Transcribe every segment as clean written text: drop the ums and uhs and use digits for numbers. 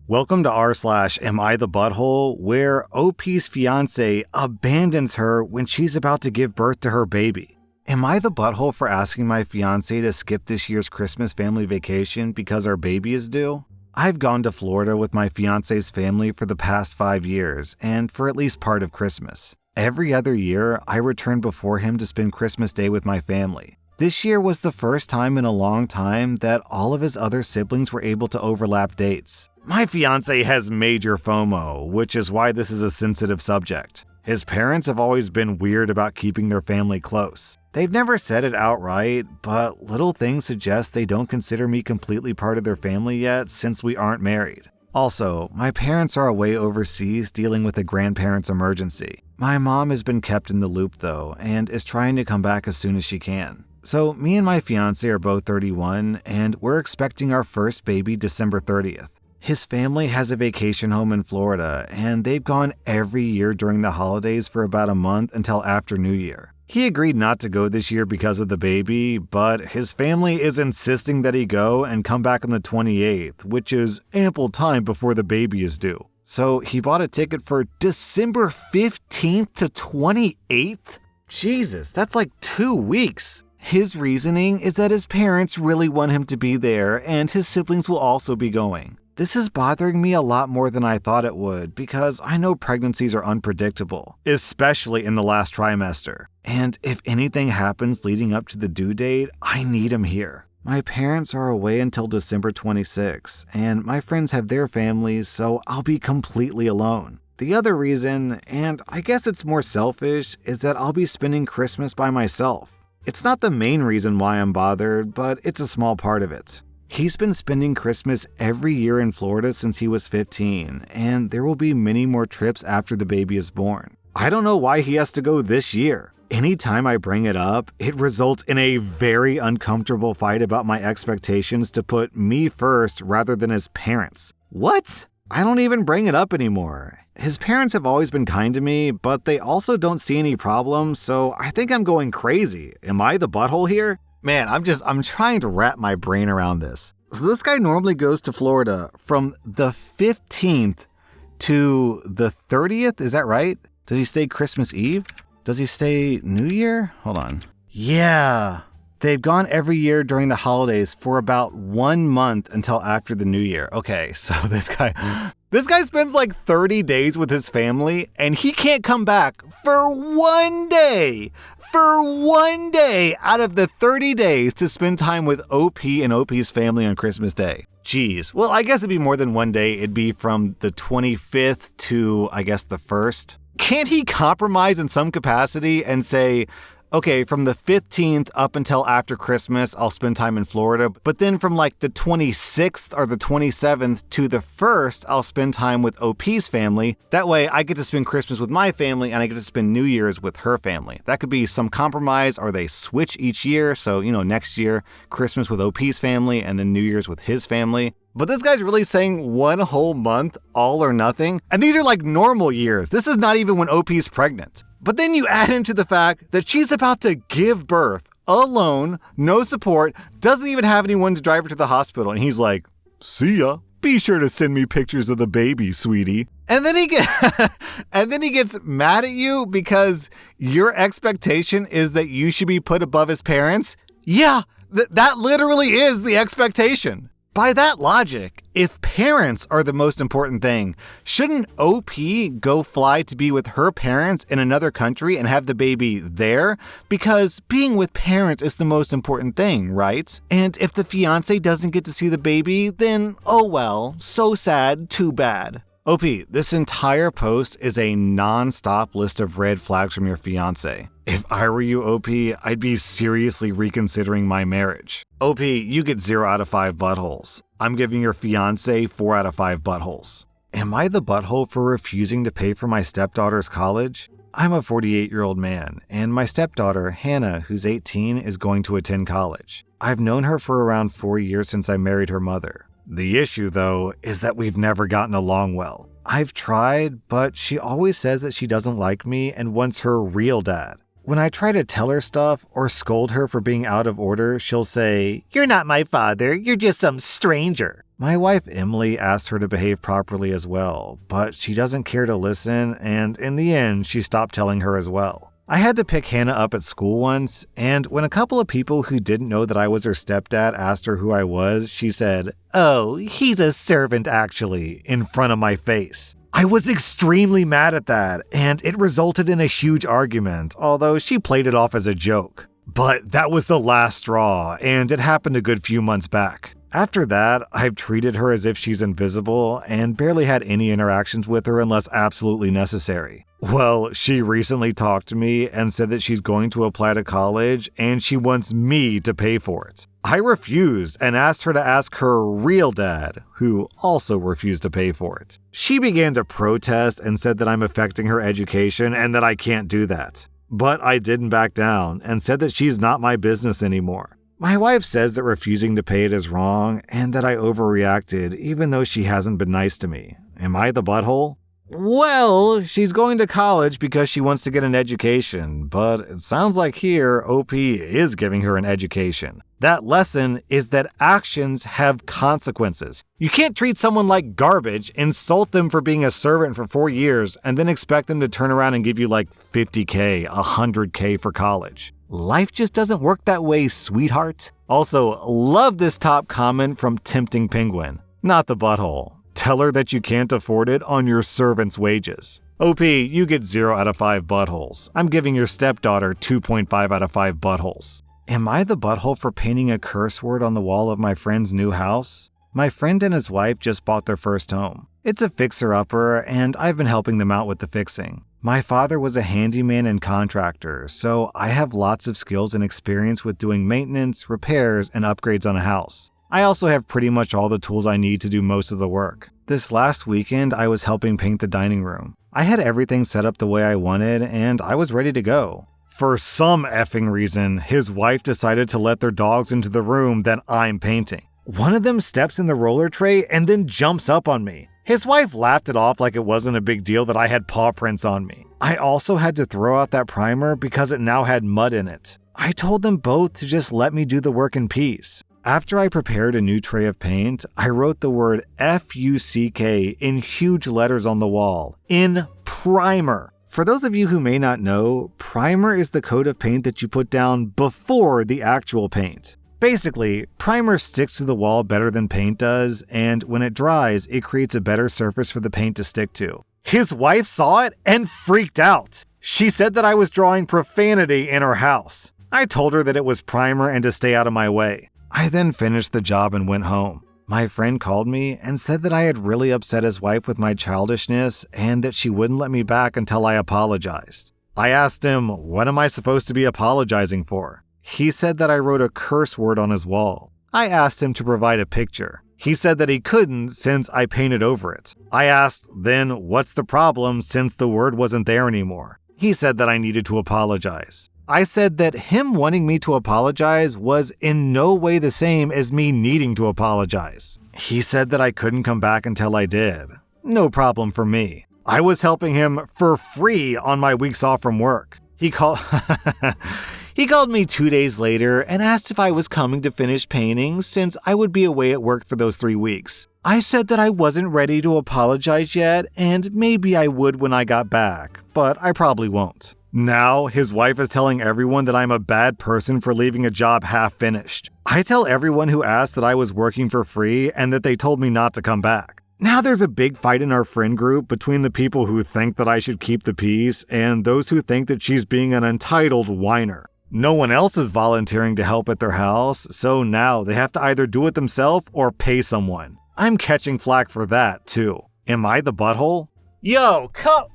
Welcome to rSlash Am I the Butthole, where OP's fiance abandons her when she's about to give birth to her baby. Am I the butthole for asking my fiance to skip this year's Christmas family vacation because our baby is due? I've gone to Florida with my fiance's family for the past 5 years, and for at least part of Christmas. Every other year, I return before him to spend Christmas Day with my family. This year was the first time in a long time that all of his other siblings were able to overlap dates. My fiance has major FOMO, which is why this is a sensitive subject. His parents have always been weird about keeping their family close. They've never said it outright, but little things suggest they don't consider me completely part of their family yet since we aren't married. Also, my parents are away overseas dealing with a grandparents' emergency. My mom has been kept in the loop though, and is trying to come back as soon as she can. So me and my fiance are both 31, and we're expecting our first baby December 30th. His family has a vacation home in Florida, and they've gone every year during the holidays for about a month until after New Year. He agreed not to go this year because of the baby, but his family is insisting that he go and come back on the 28th, which is ample time before the baby is due. So he bought a ticket for December 15th to 28th? Jesus, that's like 2 weeks. His reasoning is that his parents really want him to be there, and his siblings will also be going. This is bothering me a lot more than I thought it would because I know pregnancies are unpredictable, especially in the last trimester. And if anything happens leading up to the due date, I need him here. My parents are away until December 26, and my friends have their families, so I'll be completely alone. The other reason, and I guess it's more selfish, is that I'll be spending Christmas by myself. It's not the main reason why I'm bothered, but it's a small part of it. He's been spending Christmas every year in Florida since he was 15, and there will be many more trips after the baby is born. I don't know why he has to go this year. Anytime I bring it up, it results in a very uncomfortable fight about my expectations to put me first rather than his parents. What? I don't even bring it up anymore. His parents have always been kind to me, but they also don't see any problems, so I think I'm going crazy. Am I the butthole here? Man, I'm trying to wrap my brain around this. So this guy normally goes to Florida from the 15th to the 30th, is that right? Does he stay Christmas Eve? Does he stay New Year? Hold on. Yeah. They've gone every year during the holidays for about 1 month until after the New Year. Okay, so this guy spends like 30 days with his family and he can't come back for 1 day. For 1 day out of the 30 days to spend time with OP and OP's family on Christmas Day. Jeez. Well, I guess it'd be more than 1 day. It'd be from the 25th to, I guess, the 1st. Can't he compromise in some capacity and say, okay, from the 15th up until after Christmas, I'll spend time in Florida. But then from like the 26th or the 27th to the 1st, I'll spend time with OP's family. That way I get to spend Christmas with my family and I get to spend New Year's with her family. That could be some compromise, or they switch each year. So, next year, Christmas with OP's family and then New Year's with his family. But this guy's really saying 1 whole month, all or nothing. And these are like normal years. This is not even when OP's pregnant. But then you add into the fact that she's about to give birth alone, no support, doesn't even have anyone to drive her to the hospital. And he's like, see ya. Be sure to send me pictures of the baby, sweetie. And then he gets mad at you because your expectation is that you should be put above his parents. Yeah, that literally is the expectation. By that logic, if parents are the most important thing, shouldn't OP go fly to be with her parents in another country and have the baby there? Because being with parents is the most important thing, right? And if the fiance doesn't get to see the baby, then oh well, so sad, too bad. OP, this entire post is a non-stop list of red flags from your fiance. If I were you, OP, I'd be seriously reconsidering my marriage. OP, you get 0 out of 5 buttholes. I'm giving your fiance 4 out of 5 buttholes. Am I the butthole for refusing to pay for my stepdaughter's college? I'm a 48-year-old man, and my stepdaughter, Hannah, who's 18, is going to attend college. I've known her for around 4 years since I married her mother. The issue, though, is that we've never gotten along well. I've tried, but she always says that she doesn't like me and wants her real dad. When I try to tell her stuff or scold her for being out of order, she'll say, "You're not my father, you're just some stranger." My wife Emily asked her to behave properly as well, but she doesn't care to listen, and in the end, she stopped telling her as well. I had to pick Hannah up at school once, and when a couple of people who didn't know that I was her stepdad asked her who I was, she said, "Oh, he's a servant actually," in front of my face. I was extremely mad at that, and it resulted in a huge argument, although she played it off as a joke. But that was the last straw, and it happened a good few months back. After that, I've treated her as if she's invisible and barely had any interactions with her unless absolutely necessary. Well, she recently talked to me and said that she's going to apply to college and she wants me to pay for it. I refused and asked her to ask her real dad, who also refused to pay for it. She began to protest and said that I'm affecting her education and that I can't do that. But I didn't back down and said that she's not my business anymore. My wife says that refusing to pay it is wrong and that I overreacted even though she hasn't been nice to me. Am I the butthole? Well, she's going to college because she wants to get an education, but it sounds like here OP is giving her an education. That lesson is that actions have consequences. You can't treat someone like garbage, insult them for being a servant for 4 years, and then expect them to turn around and give you like $50K, $100K for college. Life just doesn't work that way, sweetheart. Also, love this top comment from Tempting Penguin. Not the butthole. Tell her that you can't afford it on your servant's wages. OP, you get 0 out of 5 buttholes. I'm giving your stepdaughter 2.5 out of 5 buttholes. Am I the butthole for painting a curse word on the wall of my friend's new house? My friend and his wife just bought their first home. It's a fixer-upper, and I've been helping them out with the fixing. My father was a handyman and contractor, so I have lots of skills and experience with doing maintenance, repairs, and upgrades on a house. I also have pretty much all the tools I need to do most of the work. This last weekend, I was helping paint the dining room. I had everything set up the way I wanted, and I was ready to go. For some effing reason, his wife decided to let their dogs into the room that I'm painting. One of them steps in the roller tray and then jumps up on me. His wife laughed it off like it wasn't a big deal that I had paw prints on me. I also had to throw out that primer because it now had mud in it. I told them both to just let me do the work in peace. After I prepared a new tray of paint, I wrote the word F-U-C-K in huge letters on the wall, in primer. For those of you who may not know, primer is the coat of paint that you put down before the actual paint. Basically, primer sticks to the wall better than paint does, and when it dries, it creates a better surface for the paint to stick to. His wife saw it and freaked out. She said that I was drawing profanity in her house. I told her that it was primer and to stay out of my way. I then finished the job and went home. My friend called me and said that I had really upset his wife with my childishness and that she wouldn't let me back until I apologized. I asked him, what am I supposed to be apologizing for? He said that I wrote a curse word on his wall. I asked him to provide a picture. He said that he couldn't since I painted over it. I asked, then what's the problem since the word wasn't there anymore? He said that I needed to apologize. I said that him wanting me to apologize was in no way the same as me needing to apologize. He said that I couldn't come back until I did. No problem for me. I was helping him for free on my weeks off from work. He called me 2 days later and asked if I was coming to finish painting since I would be away at work for those 3 weeks. I said that I wasn't ready to apologize yet and maybe I would when I got back, but I probably won't. Now, his wife is telling everyone that I'm a bad person for leaving a job half finished. I tell everyone who asks that I was working for free and that they told me not to come back. Now there's a big fight in our friend group between the people who think that I should keep the peace and those who think that she's being an entitled whiner. No one else is volunteering to help at their house, so now they have to either do it themselves or pay someone. I'm catching flack for that, too. Am I the butthole?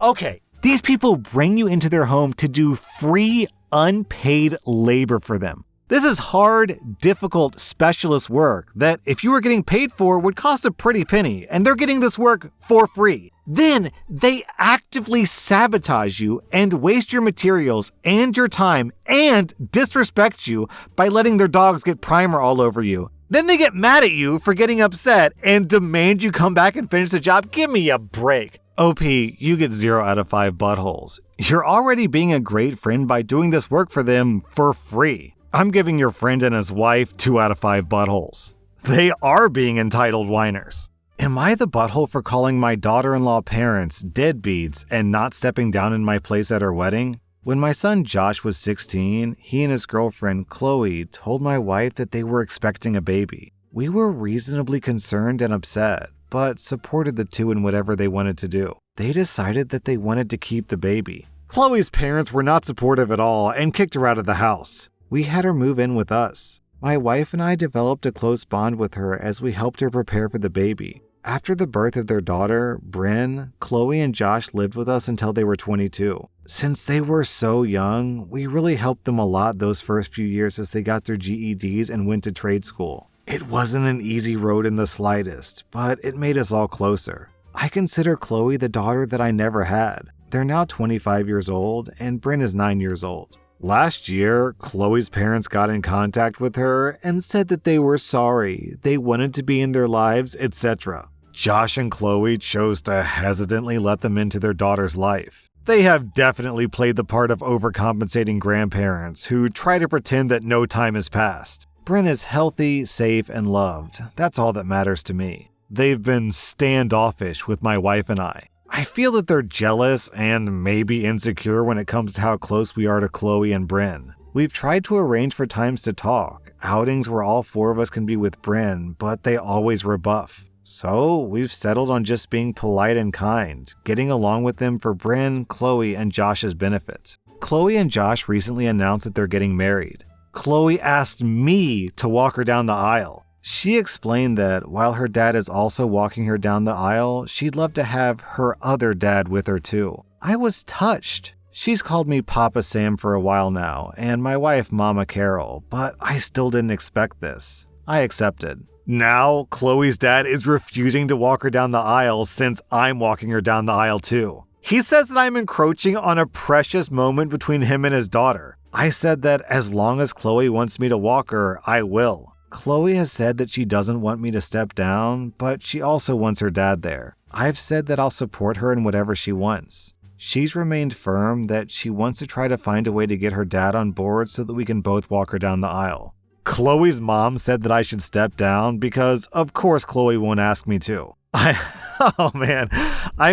Okay. These people bring you into their home to do free, unpaid labor for them. This is hard, difficult, specialist work that, if you were getting paid for, would cost a pretty penny, and they're getting this work for free. Then they actively sabotage you and waste your materials and your time and disrespect you by letting their dogs get primer all over you. Then they get mad at you for getting upset and demand you come back and finish the job. Give me a break. OP, you get 0 out of 5 buttholes. You're already being a great friend by doing this work for them for free. I'm giving your friend and his wife 2 out of 5 buttholes. They are being entitled whiners. Am I the butthole for calling my daughter-in-law parents deadbeats and not stepping down in my place at her wedding? When my son Josh was 16, he and his girlfriend Chloe told my wife that they were expecting a baby. We were reasonably concerned and upset, but supported the two in whatever they wanted to do. They decided that they wanted to keep the baby. Chloe's parents were not supportive at all and kicked her out of the house. We had her move in with us. My wife and I developed a close bond with her as we helped her prepare for the baby. After the birth of their daughter, Bryn, Chloe and Josh lived with us until they were 22. Since they were so young, we really helped them a lot those first few years as they got their GEDs and went to trade school. It wasn't an easy road in the slightest, but it made us all closer. I consider Chloe the daughter that I never had. They're now 25 years old, and Bryn is 9 years old. Last year, Chloe's parents got in contact with her and said that they were sorry, they wanted to be in their lives, etc. Josh and Chloe chose to hesitantly let them into their daughter's life. They have definitely played the part of overcompensating grandparents who try to pretend that no time has passed. Bryn is healthy, safe, and loved. That's all that matters to me. They've been standoffish with my wife and I. I feel that they're jealous and maybe insecure when it comes to how close we are to Chloe and Bryn. We've tried to arrange for times to talk, outings where all four of us can be with Bryn, but they always rebuff. So we've settled on just being polite and kind, getting along with them for Bryn, Chloe, and Josh's benefit. Chloe and Josh recently announced that they're getting married. Chloe asked me to walk her down the aisle. She explained that while her dad is also walking her down the aisle, she'd love to have her other dad with her too. I was touched. She's called me Papa Sam for a while now, and my wife Mama Carol, but I still didn't expect this. I accepted. Now, Chloe's dad is refusing to walk her down the aisle since I'm walking her down the aisle too. He says that I'm encroaching on a precious moment between him and his daughter. I said that as long as Chloe wants me to walk her, I will. Chloe has said that she doesn't want me to step down, but she also wants her dad there. I've said that I'll support her in whatever she wants. She's remained firm that she wants to try to find a way to get her dad on board so that we can both walk her down the aisle. Chloe's mom said that I should step down because, of course, Chloe won't ask me to. I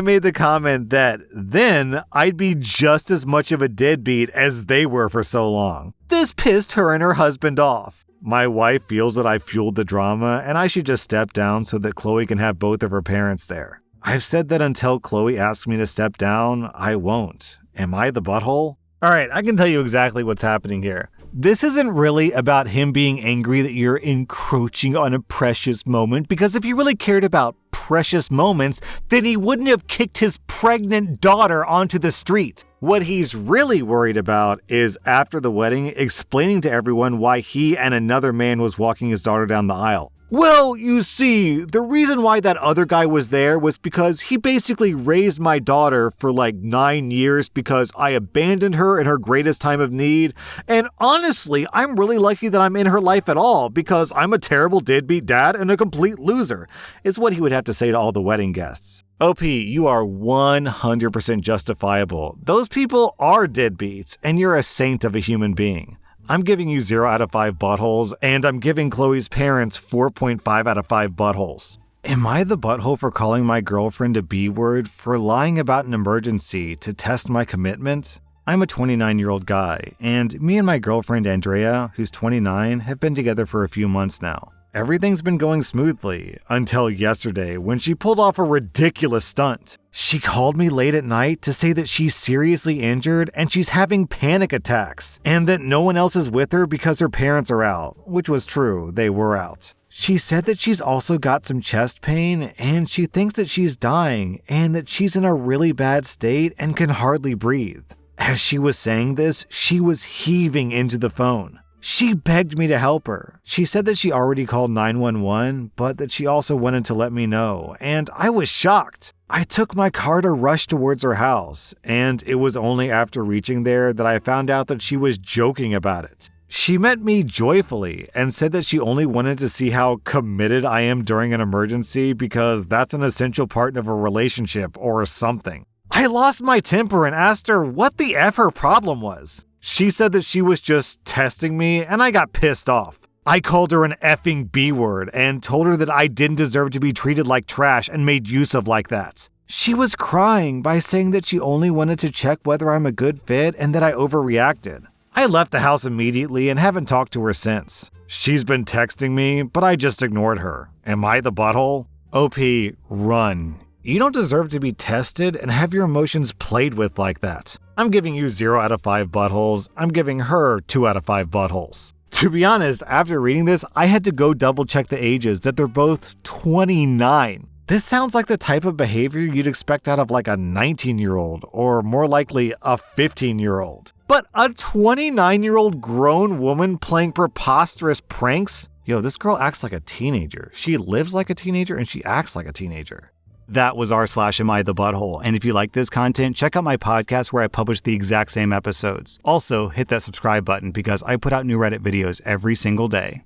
made the comment that then I'd be just as much of a deadbeat as they were for so long. This pissed her and her husband off. My wife feels that I fueled the drama and I should just step down so that Chloe can have both of her parents there. I've said that until Chloe asks me to step down, I won't. Am I the butthole? Alright, I can tell you exactly what's happening here. This isn't really about him being angry that you're encroaching on a precious moment, because if he really cared about precious moments, then he wouldn't have kicked his pregnant daughter onto the street. What he's really worried about is after the wedding, explaining to everyone why he and another man was walking his daughter down the aisle. Well, you see, the reason why that other guy was there was because he basically raised my daughter for like 9 years because I abandoned her in her greatest time of need. And honestly, I'm really lucky that I'm in her life at all because I'm a terrible deadbeat dad and a complete loser, is what he would have to say to all the wedding guests. OP, you are 100% justifiable. Those people are deadbeats, and you're a saint of a human being. I'm giving you 0 out of 5 buttholes, and I'm giving Chloe's parents 4.5 out of 5 buttholes. Am I the butthole for calling my girlfriend a B-word for lying about an emergency to test my commitment? I'm a 29-year-old guy, and me and my girlfriend Andrea, who's 29, have been together for a few months now. Everything's been going smoothly, until yesterday when she pulled off a ridiculous stunt. She called me late at night to say that she's seriously injured and she's having panic attacks, and that no one else is with her because her parents are out, which was true, they were out. She said that she's also got some chest pain, and she thinks that she's dying, and that she's in a really bad state and can hardly breathe. As she was saying this, she was heaving into the phone. She begged me to help her. She said that she already called 911, but that she also wanted to let me know, and I was shocked. I took my car to rush towards her house, and it was only after reaching there that I found out that she was joking about it. She met me joyfully and said that she only wanted to see how committed I am during an emergency because that's an essential part of a relationship or something. I lost my temper and asked her what the F her problem was. She said that she was just testing me, and I got pissed off. I called her an effing B-word and told her that I didn't deserve to be treated like trash and made use of like that. She was crying by saying that she only wanted to check whether I'm a good fit and that I overreacted. I left the house immediately and haven't talked to her since. She's been texting me, but I just ignored her. Am I the butthole? OP, run. You don't deserve to be tested and have your emotions played with like that. I'm giving you 0 out of 5 buttholes. I'm giving her 2 out of 5 buttholes. To be honest, after reading this, I had to go double check the ages that they're both 29. This sounds like the type of behavior you'd expect out of like a 19-year-old or more likely a 15-year-old. But a 29-year-old grown woman playing preposterous pranks? Yo, this girl acts like a teenager. She lives like a teenager and she acts like a teenager. That was r/Am I the Butthole. And if you like this content, check out my podcast where I publish the exact same episodes. Also, hit that subscribe button because I put out new Reddit videos every single day.